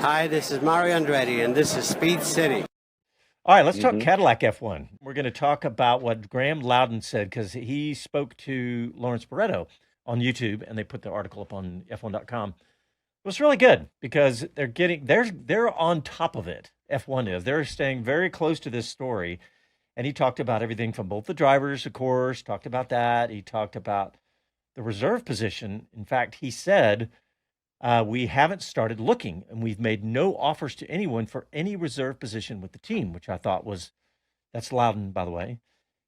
Hi, this is Mario Andretti, and this is Speed City. All right, let's talk Cadillac F1. We're going to talk about what Graham Loudon said because he spoke to Lawrence Barretto on YouTube, and they put the article up on F1.com. It was really good because they're on top of it. F1 is. They're staying very close to this story, and he talked about everything from both the drivers, of course, talked about that. He talked about the reserve position. In fact, he said, we haven't started looking, and we've made no offers to anyone for any reserve position with the team, which I thought that's Loudon, by the way.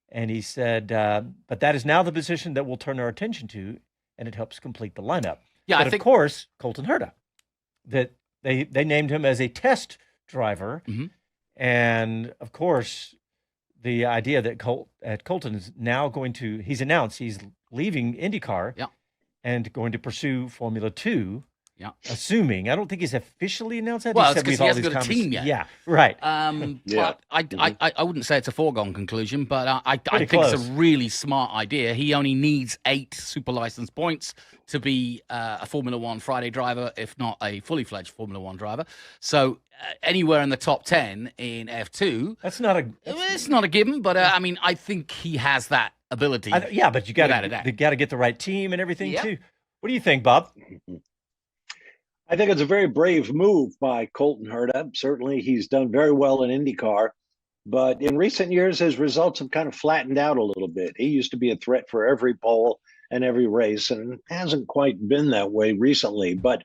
And he said, but that is now the position that we'll turn our attention to, and it helps complete the lineup. Yeah, but of course, Colton Herta, that they named him as a test driver. Mm-hmm. And of course, the idea that Colton is now he's announced he's leaving IndyCar and going to pursue Formula 2. Yeah. Assuming. I don't think he's officially announced that. Well, it's because he hasn't got a team yet. Yeah, right. But I wouldn't say it's a foregone conclusion, but I think close. it's a really smart idea. He only needs 8 super license points to be a Formula 1 Friday driver, if not a fully fledged Formula 1 driver. So anywhere in the top 10 in F2. It's not a given, but I mean, I think he has that ability. But you got to get the right team and everything too. What do you think, Bob? I think it's a very brave move by Colton Herta. Certainly, he's done very well in IndyCar, but in recent years, his results have kind of flattened out a little bit. He used to be a threat for every pole and every race, and hasn't quite been that way recently. But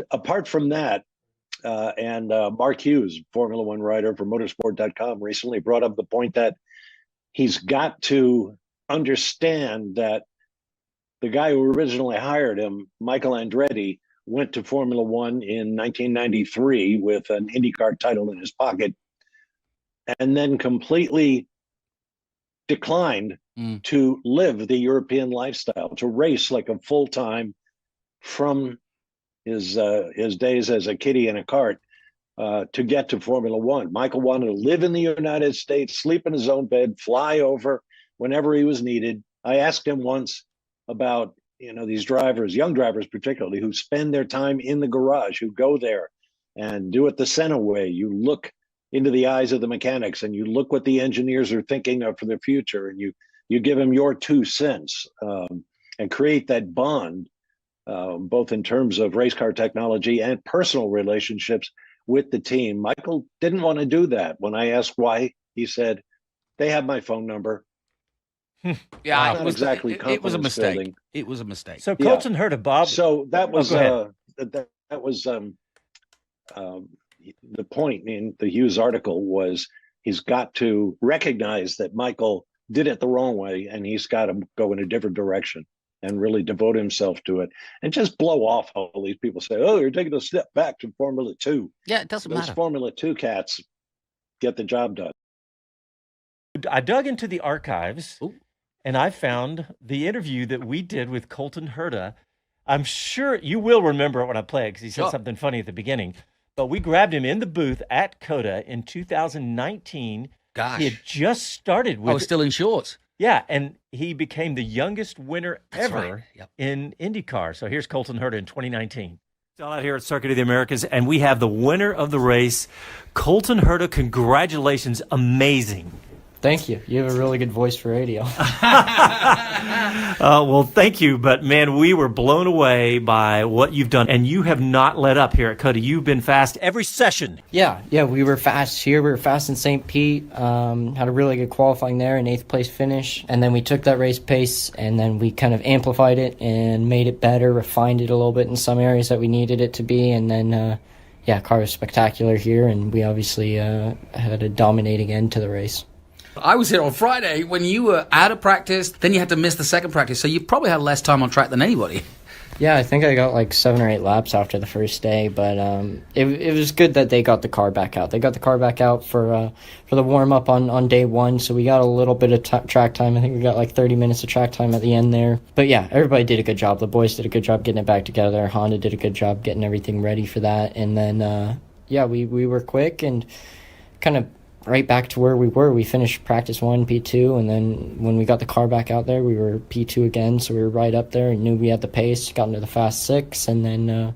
apart from that, Mark Hughes, Formula One writer for Motorsport.com, recently brought up the point that he's got to understand that the guy who originally hired him, Michael Andretti, went to Formula One in 1993 with an IndyCar title in his pocket, and then completely declined to live the European lifestyle, to race like a full-time from his days as a kiddie in a cart to get to Formula One. Michael wanted to live in the United States, sleep in his own bed, fly over whenever he was needed. I asked him once about these drivers, young drivers particularly, who spend their time in the garage, who go there and do it the Senna way. You look into the eyes of the mechanics and you look what the engineers are thinking of for the future, and you give them your 2 cents and create that bond, both in terms of race car technology and personal relationships with the team. Michael didn't want to do that. When I asked why, he said, they have my phone number. Yeah, it was a mistake. Building. It was a mistake. So Colton Herta, Bob. So that was the point in the Hughes article was he's got to recognize that Michael did it the wrong way, and he's got to go in a different direction and really devote himself to it, and just blow off all these people say, "Oh, you're taking a step back to Formula 2." Yeah, it doesn't matter. Those Formula 2 cats get the job done. I dug into the archives. Ooh. And I found the interview that we did with Colton Herta. I'm sure you will remember it when I play it because he said something funny at the beginning. But we grabbed him in the booth at COTA in 2019. Gosh. He had just started with... I was still in shorts. Yeah, and he became the youngest winner ever in IndyCar. So here's Colton Herta in 2019. Still out here at Circuit of the Americas, and we have the winner of the race, Colton Herta. Congratulations. Amazing. Thank you. You have a really good voice for radio. Well, thank you. But, man, we were blown away by what you've done. And you have not let up here at COTA. You've been fast every session. Yeah, we were fast here. We were fast in St. Pete. Had a really good qualifying there, an 8th place finish. And then we took that race pace, and then we kind of amplified it and made it better, refined it a little bit in some areas that we needed it to be. And then, car was spectacular here, and we obviously had a dominating end to the race. I was here on Friday when you were out of practice, then you had to miss the second practice, so you probably had less time on track than anybody. Yeah, I think I got like 7 or 8 laps after the first day, but it was good that they got the car back out. They got the car back out for the warm-up on day 1, so we got a little bit of track time. I think we got like 30 minutes of track time at the end there. But yeah, everybody did a good job. The boys did a good job getting it back together. Honda did a good job getting everything ready for that. And then, we were quick and kind of right back to where we were. We finished practice 1, P2, and then when we got the car back out there, we were P2 again, so we were right up there and knew we had the pace, got into the fast 6, and then,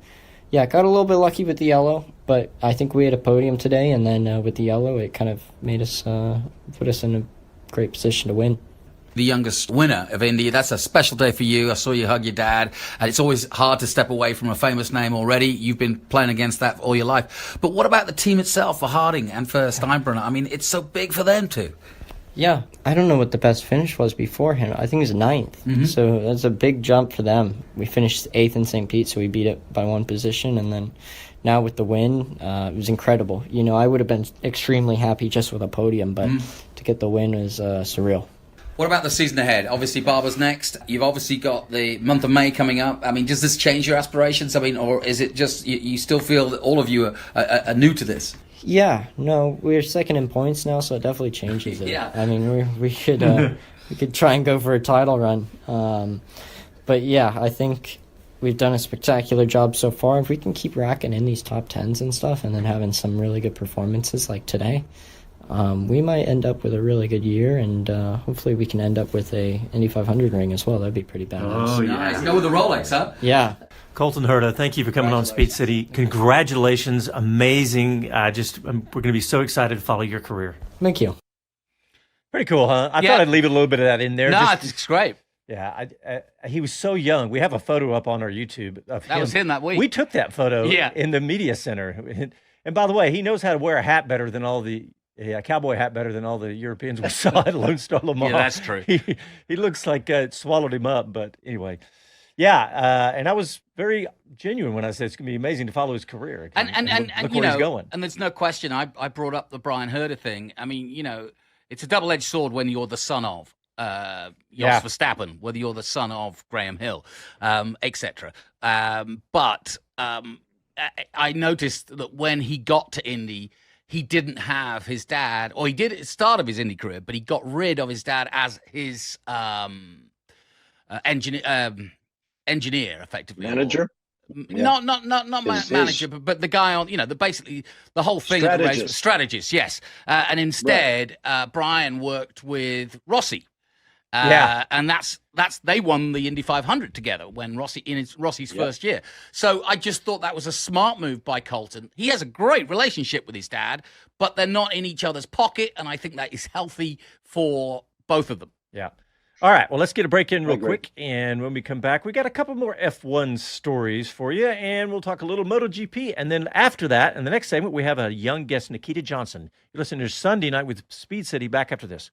got a little bit lucky with the yellow. but I think we had a podium today, and then with the yellow, it kind of made us put us in a great position to win. The youngest winner of Indy. That's a special day for you. I saw you hug your dad, and it's always hard to step away from a famous name already. You've been playing against that all your life. But what about the team itself for Harding and for Steinbrenner? I mean, it's so big for them too. Yeah, I don't know what the best finish was beforehand. I think it was ninth, so that's a big jump for them. We finished 8th in St. Pete, so we beat it by 1 position, and then now with the win, it was incredible. You know, I would have been extremely happy just with a podium, but to get the win was surreal. What about the season ahead? Obviously, Barber's next. You've obviously got the month of May coming up. I mean, does this change your aspirations? I mean, or is it just you still feel that all of you are new to this? Yeah, no, we're second in points now, so it definitely changes it. Yeah. I mean, we could we could try and go for a title run, but yeah, I think we've done a spectacular job so far. If we can keep racking in these top 10s and stuff, and then having some really good performances like today, we might end up with a really good year, and hopefully we can end up with a Indy 500 ring as well. That'd be pretty badass. Oh, yeah. Nice. Go with the Rolex, huh? Yeah. Colton Herta, thank you for coming on Speed City. Congratulations. Amazing. We're going to be so excited to follow your career. Thank you. Pretty cool, huh? I Yeah. thought I'd leave a little bit of that in there. No, it's great. Yeah, he was so young. We have a photo up on our YouTube of him. That was him that week. We took that photo Yeah. in the media center. And by the way, he knows how to wear a hat better than all the cowboy hat better than all the Europeans we saw at Lone Star Le Mans. Yeah, that's true. He looks like it swallowed him up. But anyway, yeah. And I was very genuine when I said it's going to be amazing to follow his career. And look you where know, he's going. and there's no question. I brought up the Brian Herta thing. I mean, you know, it's a double-edged sword when you're the son of Jos Verstappen, whether you're the son of Graham Hill, etc. But I noticed that when he got to Indy, he didn't have his dad, or he did at the start of his Indy career, but he got rid of his dad as his engineer, effectively. Manager? Not manager, His- but the guy on, you know, basically the whole thing. Strategist, yes. And instead, Brian worked with Rossi. And that's they won the Indy 500 together when Rossi's first year. So I just thought that was a smart move by Colton. He has a great relationship with his dad, but they're not in each other's pocket, and I think that is healthy for both of them. Yeah. All right. Well, let's get a break in real agree. quick. And when we come back, we got a couple more F1 stories for you. And we'll talk a little MotoGP. And then after that, in the next segment, we have a young guest, Nikita Johnson. You listen to Sunday Night with Speed City. Back after this.